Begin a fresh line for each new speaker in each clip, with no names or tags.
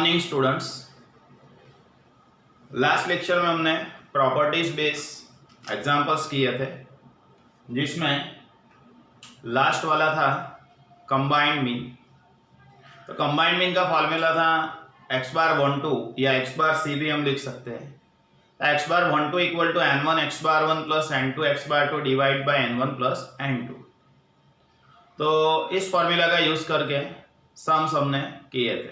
Morning students. Last lecture में हमने properties base examples किए थे, जिसमें लास्ट वाला था कंबाइंड मीन। तो कंबाइंड मीन का फॉर्मूला था x बार 12 या x बार c भी हम लिख सकते हैं। x bar 12 equal to n1 x bar 1 plus n2 x bar 2 divide by n1 plus n2। तो इस फॉर्मूला का यूज करके सम्स हमने किए थे,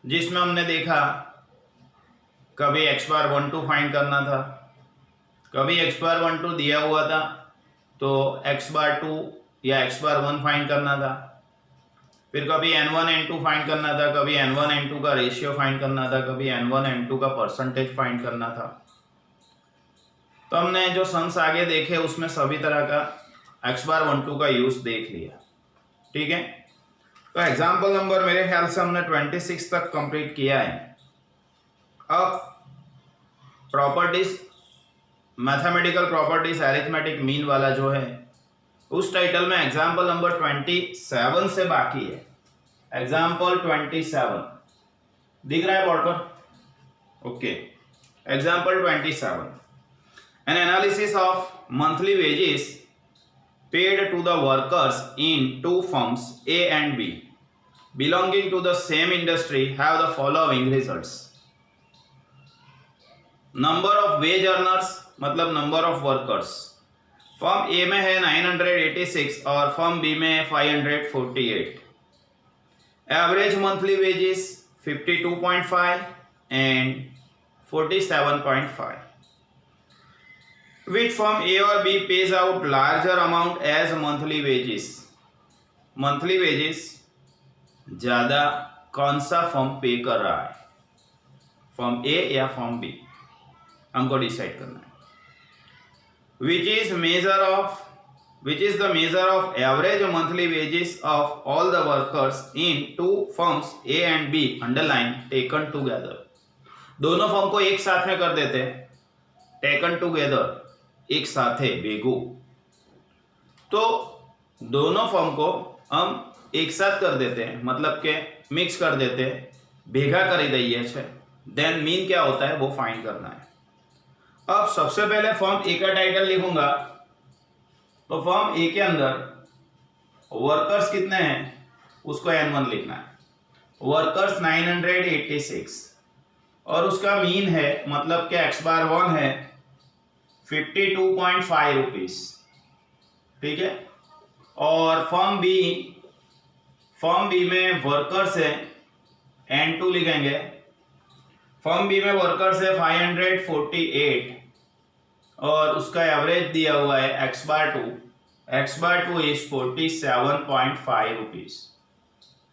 जिसमें हमने देखा कभी x बार 12 फाइंड करना था, कभी x बार 12 दिया हुआ था तो x बार 2 या x बार 1 फाइंड करना था, फिर कभी n1 n2 फाइंड करना था, कभी n1 n2 का रेशियो फाइंड करना था, कभी n1 n2 का परसेंटेज फाइंड करना था। तो हमने जो सम्स आगे देखे उसमें सभी तरह का x बार 12 का यूज देख लिया। ठीक है, तो एग्जाम्पल नंबर मेरे ख्याल से हमने 26 तक कंप्लीट किया है। अब properties, mathematical properties arithmetic mean वाला जो है उस टाइटल में एग्जाम्पल नंबर 27 से बाकी है। एग्जाम्पल 27 दिख रहा है बोर्ड पर? Okay, example 27, N analysis of monthly wages paid to the workers in two firms A and B belonging to the same industry have the following results. Number of wage earners मतलब number of workers, firm A में है 986 और firm B में है 548। Average monthly wages 52.5 and 47.5। Which firm A or B pays out larger amount as monthly wages? Monthly wages ज्यादा कौन सा firm पे कर रहा है, फर्म ए या फर्म बी, हमको डिसाइड करना है। Which is the measure of average monthly wages of all the workers in two firms A and B underline taken together। दोनों फर्म को एक साथ में कर देते, टेकन टुगेदर एक साथ है बेगू। तो दोनों फर्म को हम एक साथ कर देते हैं, मतलब के मिक्स कर देते हैं, भेगा कर दइए छे। देन मीन क्या होता है वो फाइंड करना है। अब सबसे पहले फर्म ए का टाइटल लिखूंगा, तो फर्म ए के अंदर वर्कर्स कितने हैं उसको n1 लिखना है। वर्कर्स 986 और उसका मीन है, मतलब के x बार 1 है 52.5 रुपीज। ठीक है, और फर्म बी में वर्कर्स है n2 लिखेंगे। फर्म बी में वर्कर्स है 548 और उसका एवरेज दिया हुआ है x बार 2 इज 47.5 रुपीज।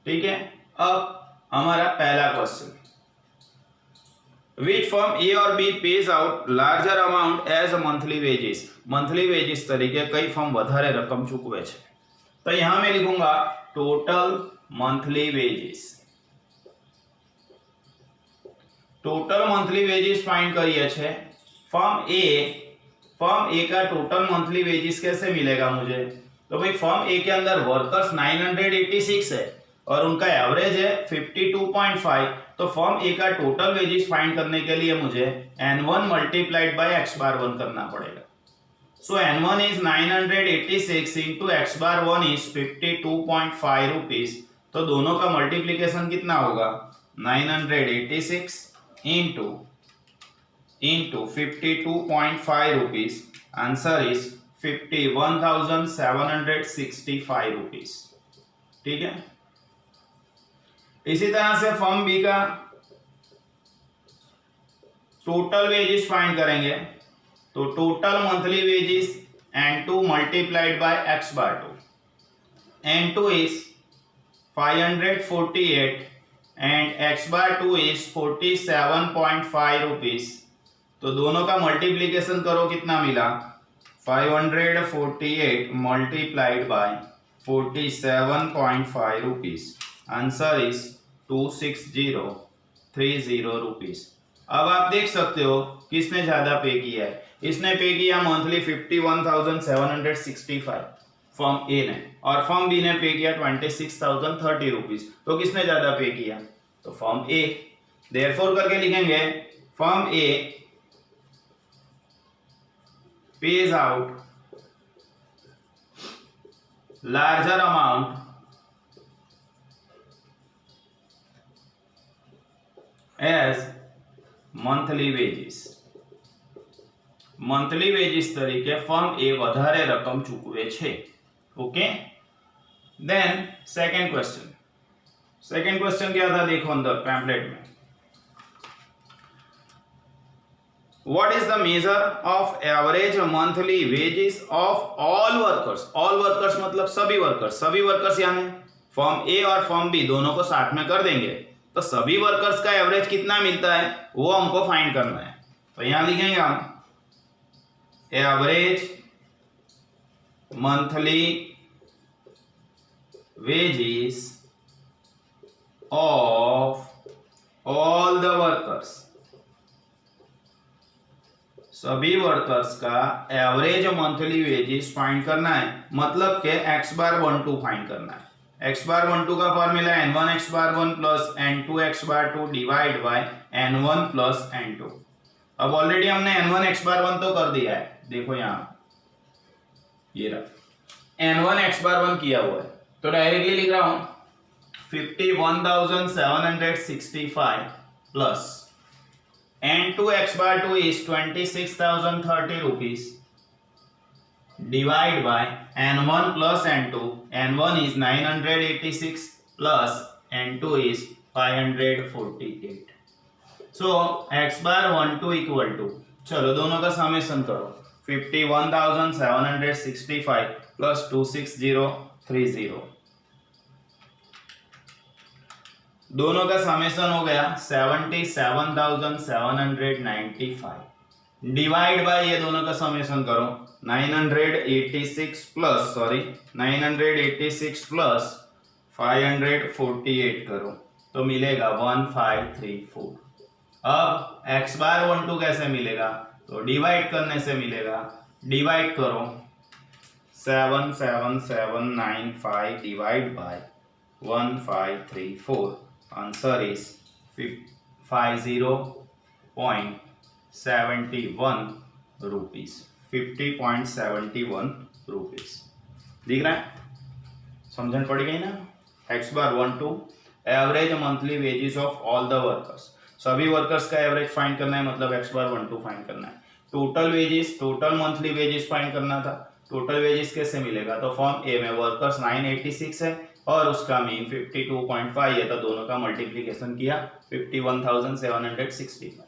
ठीक है, अब हमारा पहला क्वेश्चन, Which firm A और B pays out larger amount as monthly wages? Monthly wages तरीके कई फर्म વધારે રકમ ચૂકવે છે। तो यहां मैं लिखूंगा total monthly wages. Total monthly wages find करिए छे फर्म ए का टोटल मंथली वेजेस कैसे मिलेगा मुझे? तो भाई फर्म ए के अंदर वर्कर्स 986 है और उनका एवरेज है 52.5। तो फर्म ए का टोटल वेजेस फाइंड करने के लिए मुझे n1 multiplied by x bar 1 करना पड़ेगा। सो n1 is 986 into x bar 1 is 52.5 rupees. तो दोनों का मल्टीप्लीकेशन कितना होगा? 986 into 52.5 rupees. Answer is 51,765 rupees. ठीक है, इसी तरह से फर्म बी का टोटल वेजेस फाइंड करेंगे, तो total monthly wages n2 multiplied by x bar 2। n2 is 548 and x bar 2 is 47.5 rupees. तो दोनों का मल्टीप्लीकेशन करो, कितना मिला? 548 multiplied by 47.5 rupees. Answer is 26030 rupees. अब आप देख सकते हो किसने ज्यादा पे किया है। इसने पे किया मंथली 51,765 फर्म ए ने, और फर्म बी ने पे किया 26,030 रुपीज। तो किसने ज्यादा पे किया? तो फर्म ए, देयरफॉर करके लिखेंगे फर्म ए pays out larger amount as monthly wages. Monthly veggies તરીકે ફર્મ એ વધારે રકમ ચૂકવે છે. ओके, देन सेकंड क्वेश्चन क्या था देखो अंदर पैम्पलेट में. What is the measure of average monthly wages of all workers? All workers मतलब सभी वर्कर्स यानी फर्म ए और फर्म बी दोनों को साथ में कर देंगे तो सभी वर्कर्स का एवरेज कितना मिलता है वो हमको फाइंड करना है. तो यहां लिखेंगे हम average monthly wages of all the workers. सभी वर्कर्स का एवरेज मंथली वेजेस फाइंड करना है, मतलब के x बार 12 फाइंड करना है. x बार 12 का formula n1 x bar 1 plus n2 x bar 2 divide by n1 plus n2. अब ऑलरेडी हमने n1 x बार 1 तो कर दिया है, देखो यहां ये रहा n1 x बार 1 किया हुआ है तो डायरेक्टली लिख रहा हूं 51,765 plus n2 x bar 2 is 26,030 rupees divide by n1 plus n2. n1 is 986 plus n2 is 548. so x bar 12 equal to, चलो दोनों का समेशन करो 51,765 plus 26030, दोनों का समेशन हो गया 77,795 डिवाइड बाय ये दोनों का समेशन करो 986 प्लस 548 करो तो मिलेगा 1534. अब x बार 12 कैसे मिलेगा तो डिवाइड करने से मिलेगा. डिवाइड करो 77795 divide by 1534. Answer is 50.71 rupees. 50.71 rupees दिख रहा है, समझन पड़ गई ना. x bar 12 average monthly wages of all the workers, सभी वर्कर्स का एवरेज फाइंड करना है, मतलब x बार 12 फाइंड करना है. Total wages, total monthly wages find करना था. टोटल वेजेस कैसे मिलेगा तो फॉर्म ए में वर्कर्स 986 है और उसका मीन 52.5 है तो दोनों का मल्टीप्लिकेशन किया 51,765.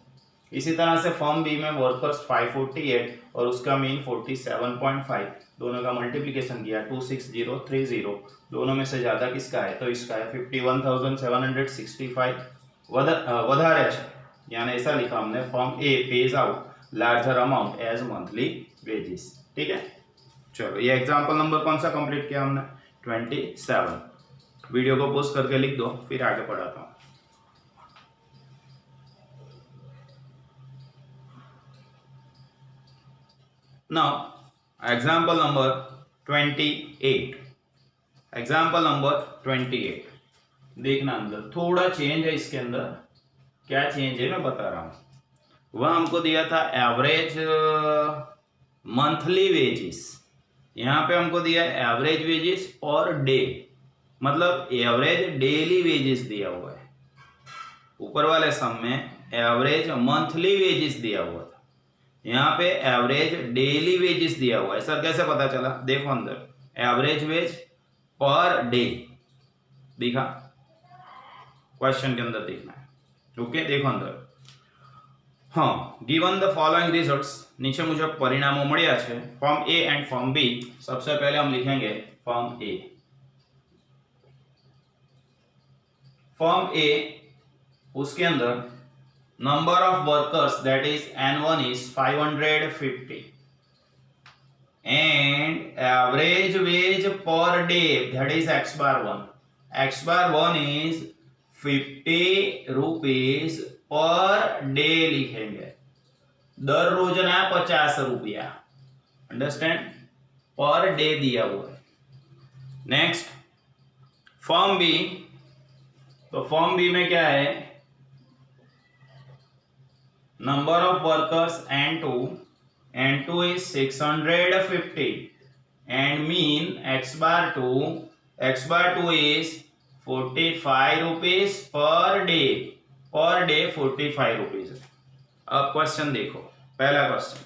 इसी तरह से फॉर्म बी में वर्कर्स 548 और उसका मीन 47.5, दोनों का मल्टीप्लिकेशन किया 26030. दोनों में से ज्यादा किसका है तो इसका है 51,765 વધારે છે, यानी ऐसा लिखा हमने firm A pays out larger amount as monthly wages. ठीक है, चलो ये एग्जांपल नंबर कौन सा कंप्लीट किया हमने 27. वीडियो को पोस्ट करके लिख दो फिर आगे पढ़ाता हूं. Now example number 28. Example number 28 देखना, अंदर थोड़ा चेंज है. इसके अंदर क्या चेंज है मैं बता रहा हूं. वह हमको दिया था एवरेज मंथली वेजेस, यहाँ पे हमको दिया है एवरेज वेजेस पर डे, मतलब एवरेज डेली वेजेस दिया हुआ है. ऊपर वाले सम में एवरेज मंथली वेजेस दिया हुआ था, यहाँ पे एवरेज डेली वेजेस दिया हुआ है. सर कैसे पता चला, देखो अंदर एवरेज वेज पर डे दिखा, क्वेश्चन के अंदर देखना है. ओके, देखो अंदर हाँ, गिवन द फॉलोइंग रिजल्ट्स, नीचे मुझे परिणामों મળ્યા છે firm A and firm B. सबसे पहले हम लिखेंगे फॉर्म ए. फॉर्म ए, उसके अंदर number of workers that is n1 is 550 and average wage per day that is x bar 1. x bar 1 is 50 rupees per day लिखेंगे, दररोजना 50 रुपया. Understand, पर डे दिया हुआ है. नेक्स्ट फॉर्म बी, तो फॉर्म बी में क्या है, number of workers N2 is 650 and mean x bar 2 is 45 rupees per day 45 rupees। अब क्वेश्चन देखो, पहला question,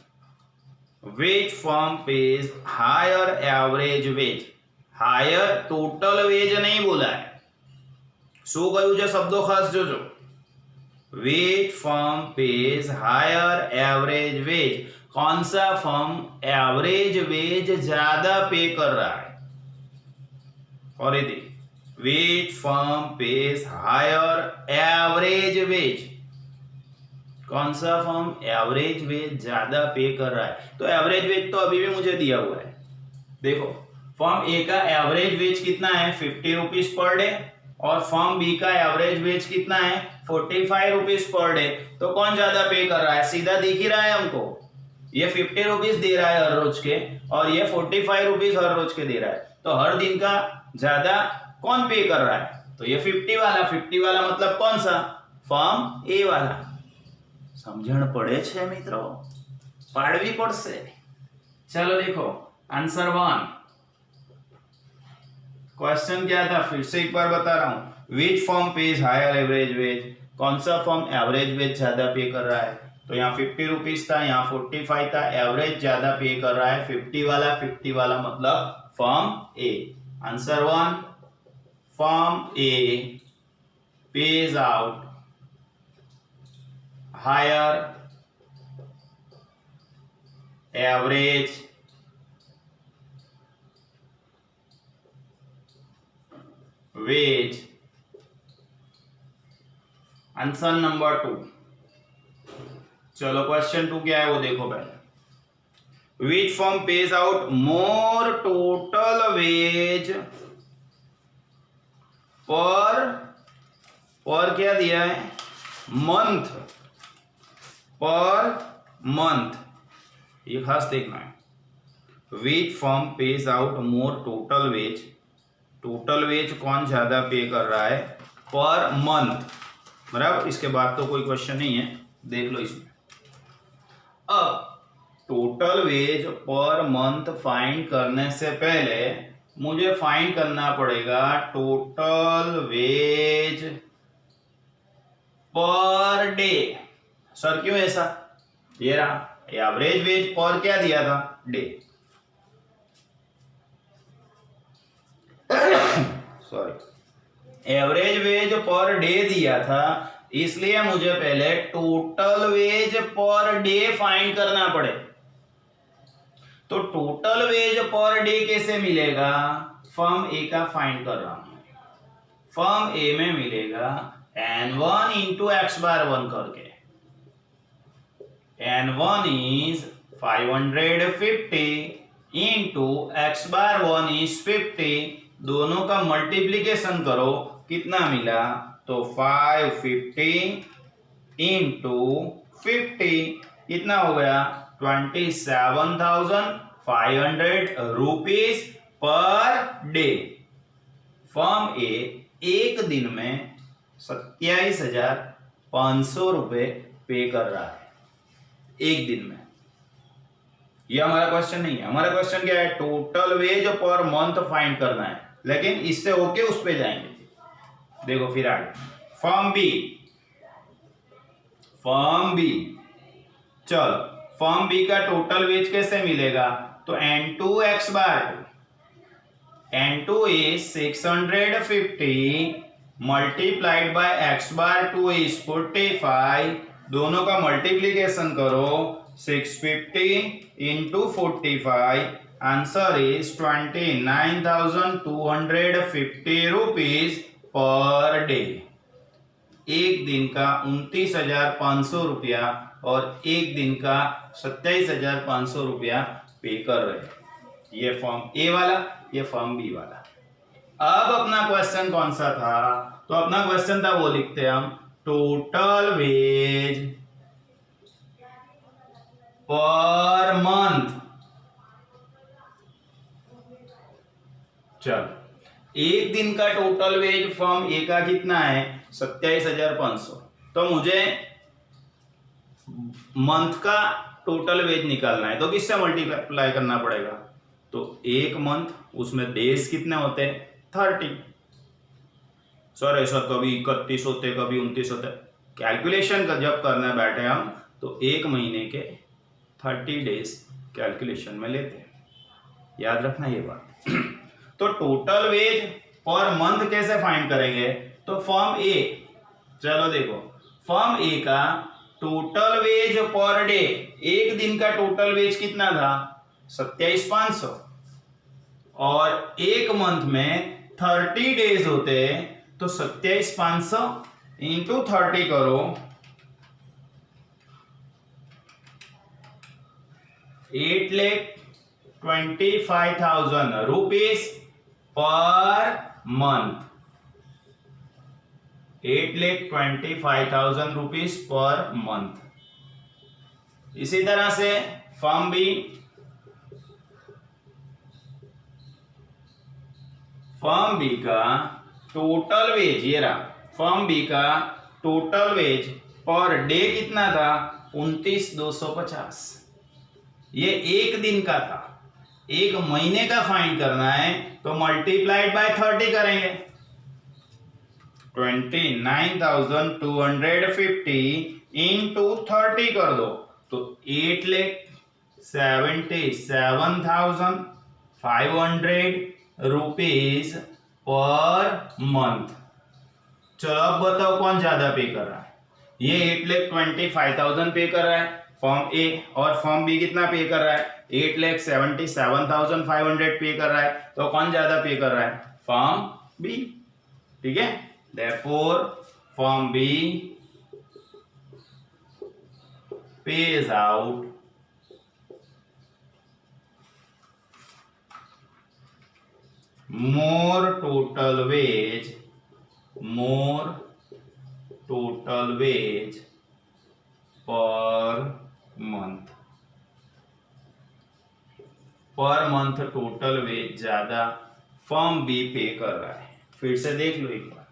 which firm pays higher average wage। Higher total wage नहीं बोला है, શું કહ્યું છે શબ્દો ખાસ જોજો, which firm pays higher average wage, कौन सा फर्म एवरेज वेज ज्यादा पे कर रहा है, और ये which firm pays higher average wage, कौन सा फर्म एवरेज वेज ज्यादा पे कर रहा है। तो एवरेज वेज तो अभी भी मुझे दिया हुआ है, देखो फर्म ए का एवरेज वेज कितना है 50 रुपीज पर डे, और फर्म बी का एवरेज वेज कितना है 45 रुपीज पर डे। तो कौन ज्यादा पे कर रहा है, सीधा दिख ही रहा है हमको, ये 50 रुपीज दे रहा है हर रोज के, और ये 45 रुपीज हर रोज के दे रहा है। तो हर दिन का ज्यादा कौन पे कर रहा है, तो ये 50 वाला मतलब कौन सा, फर्म ए वाला। समझण पड़े छे मित्रों, पाड़वी पड़से। चलो देखो आंसर 1, क्वेश्चन क्या था फिर से एक बार बता रहा हूं, which firm pays higher average wage, कौन सा फर्म एवरेज वेज ज्यादा पे कर रहा है। तो यहाँ 50 रुपीज था, यहाँ 45 था, एवरेज ज्यादा पे कर रहा है 50 वाला मतलब firm A. Answer 1, firm A pays out higher average wage. Answer number 2। चलो क्वेश्चन 2 क्या है वो देखो पहले, which firm pays out more total wage पर क्या दिया है, मंथ, पर मंथ, ये खास देखना है। Which firm pays out more total wage, total wage कौन ज्यादा पे कर रहा है पर मंथ, बराबर। इसके बाद तो कोई क्वेश्चन नहीं है, देख लो इसमें। अब total wage per month find करने से पहले मुझे फाइंड करना पड़ेगा total wage per day. Sir क्यों ऐसा, ये रहा एवरेज वेज पर क्या दिया था, day, sorry average wage per day दिया था, इसलिए मुझे पहले total wage per day find करना पड़े। तो टोटल वेज पर डे कैसे मिलेगा, फर्म ए का फाइंड कर रहा हूं, फर्म ए में मिलेगा N1 इंटू एक्स बार 1 करके, N1 is 550 into x bar 1 is 50, दोनों का मल्टीप्लीकेशन करो, कितना मिला, तो 550 इंटू 50 कितना हो गया 27,500 रुपीज पर डे। फर्म ए एक दिन में 27,500 रुपए पे कर रहा है एक दिन में। ये हमारा क्वेश्चन नहीं है, हमारा क्वेश्चन क्या है, total wage per month find करना है, लेकिन इससे होके उस पे जाएंगे। देखो फिर आगे फर्म बी, चल फर्म बी का टोटल वेज कैसे मिलेगा, तो N2 x bar 2, N2 is 650 multiplied by x bar 2 is 45, दोनों का मल्टीप्लीकेशन करो, 650 into 45, answer is 29,250 rupees per day. एक दिन का 29,500 रुपया और एक दिन का 27,500 रुपया पे कर रहे। ये फॉर्म ए वाला, ये फॉर्म बी वाला। अब अपना क्वेश्चन कौन सा था, तो अपना क्वेश्चन था वो लिखते हैं हम, टोटल वेज पर मंथ। चलो एक दिन का टोटल वेज फर्म ए का कितना है 27,500। तो मुझे मंथ का टोटल वेज निकालना है, तो किससे मल्टीप्लाई करना पड़ेगा? तो एक मंथ, उसमें डेज कितने होते हैं 30। सर ऐसा कभी 31 होते, कभी 29 होते। कैलकुलेशन का जब करने बैठे हम तो एक महीने के 30 डेज कैलकुलेशन में लेते हैं, याद रखना ये बात। तो टोटल वेज पर मंथ कैसे फाइंड करेंगे? तो फर्म ए, चलो देखो, फर्म ए का टोटल वेज पर डे, एक दिन का टोटल वेज कितना था 27,500, और एक मंथ में 30 डेज होते हैं, तो 27,500 इंटू 30 करो, 8,25,000 rupees per month, 8,25,000 rupees per month. इसी तरह से फर्म बी, फर्म बी का टोटल वेज, ये रहा फर्म बी का टोटल वेज पर डे कितना था 29,250। ये एक दिन का था, एक महीने का फाइंड करना है तो मल्टीप्लाइड बाय 30 करेंगे। 29,250 इंटू 30 कर दो तो 8,77,500 रुपीज पर मंथ। चलो अब बताओ कौन ज्यादा पे कर रहा है? ये 8,25,000 पे कर रहा है फॉर्म ए, और फॉर्म बी कितना पे कर रहा है 8,77,500 पे कर रहा है। तो कौन ज्यादा पे कर रहा है? Firm B. ठीक है, therefore firm B pays out more total wage per month total wage ज्यादा फर्म बी पे कर रहा है। फिर से देख लो एक बार,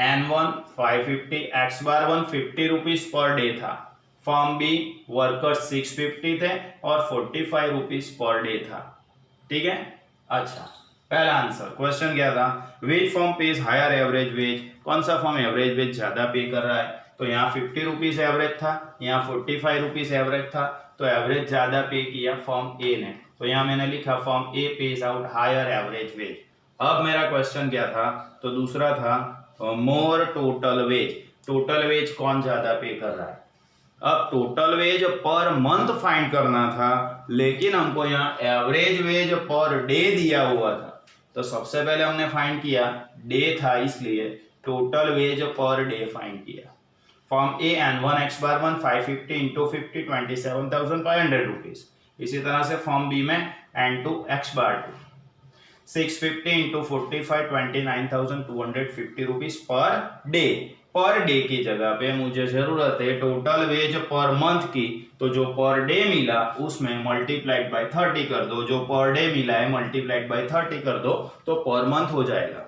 N1 550, X bar 150 rupees per day था, फर्म बी वर्कर 650 थे और 45 रुपीज पर डे था। ठीक है, अच्छा पहला आंसर क्वेश्चन क्या था? Which firm pays higher average wage? कौन सा फर्म एवरेज वेज ज्यादा पे कर रहा है? तो यहाँ 50 रुपीज एवरेज था, यहाँ 45 रुपीज एवरेज था, तो एवरेज ज्यादा पे किया फर्म ए ने, तो यहाँ मैंने लिखा firm A pays out higher average wage. अब मेरा क्वेश्चन क्या था? तो दूसरा था more total wage, total wage कौन ज्यादा पे कर रहा है? अब total wage per month find करना था, लेकिन हमको यहाँ एवरेज वेज पर डे दिया हुआ था, तो सबसे पहले हमने फाइंड किया डे था, इसलिए total wage per day find किया। Firm A N1 X bar 1 550 into 50 27,500 rupees. इसी तरह से फॉर्म बी में N2 X bar 2 650 into 45 29,250 rupees per day. Per day की जगह पे मुझे जरूरत है टोटल वेज पर मंथ की, तो जो पर डे मिला उसमें मल्टीप्लाइड बाय 30 कर दो, जो पर डे मिला है मल्टीप्लाइड बाय 30 कर दो तो पर मंथ हो जाएगा।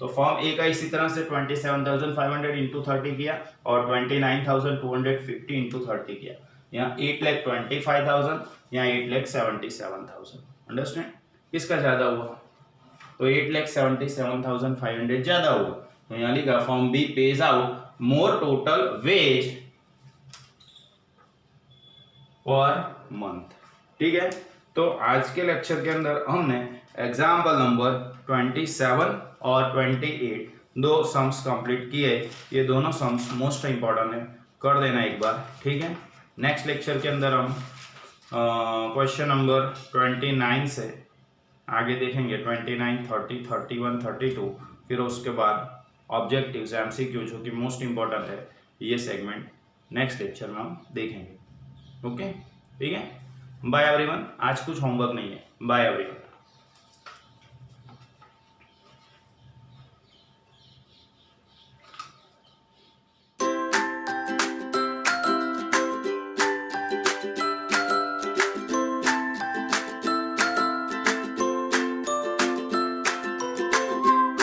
तो फॉर्म ए का इसी तरह से 27,500 इंटू 30 किया और 29,250 इंटू 30 किया। यहाँ 8,25,000, यहाँ 8,77,000। अंडरस्टैंड? किसका ज्यादा हुआ? तो 8,77,500 ज्यादा हुआ, तो यहाँ लिखा firm B pays out more total wage per month. ठीक है, तो आज के लेक्चर के अंदर हमने एग्जाम्पल नंबर 27 और 28 दो सम्स कंप्लीट किए। ये दोनों सम्स मोस्ट इंपॉर्टेंट है, कर देना एक बार। ठीक है, नेक्स्ट लेक्चर के अंदर हम क्वेश्चन नंबर 29 से आगे देखेंगे, 29, 30, 31, 32, फिर उसके बाद ऑब्जेक्टिव्स एमसीक्यू जो कि मोस्ट इंपॉर्टेंट है, ये सेगमेंट नेक्स्ट लेक्चर में हम देखेंगे। ओके, ठीक है, बाय एवरीवन। आज कुछ होमवर्क नहीं है। Bye everyone.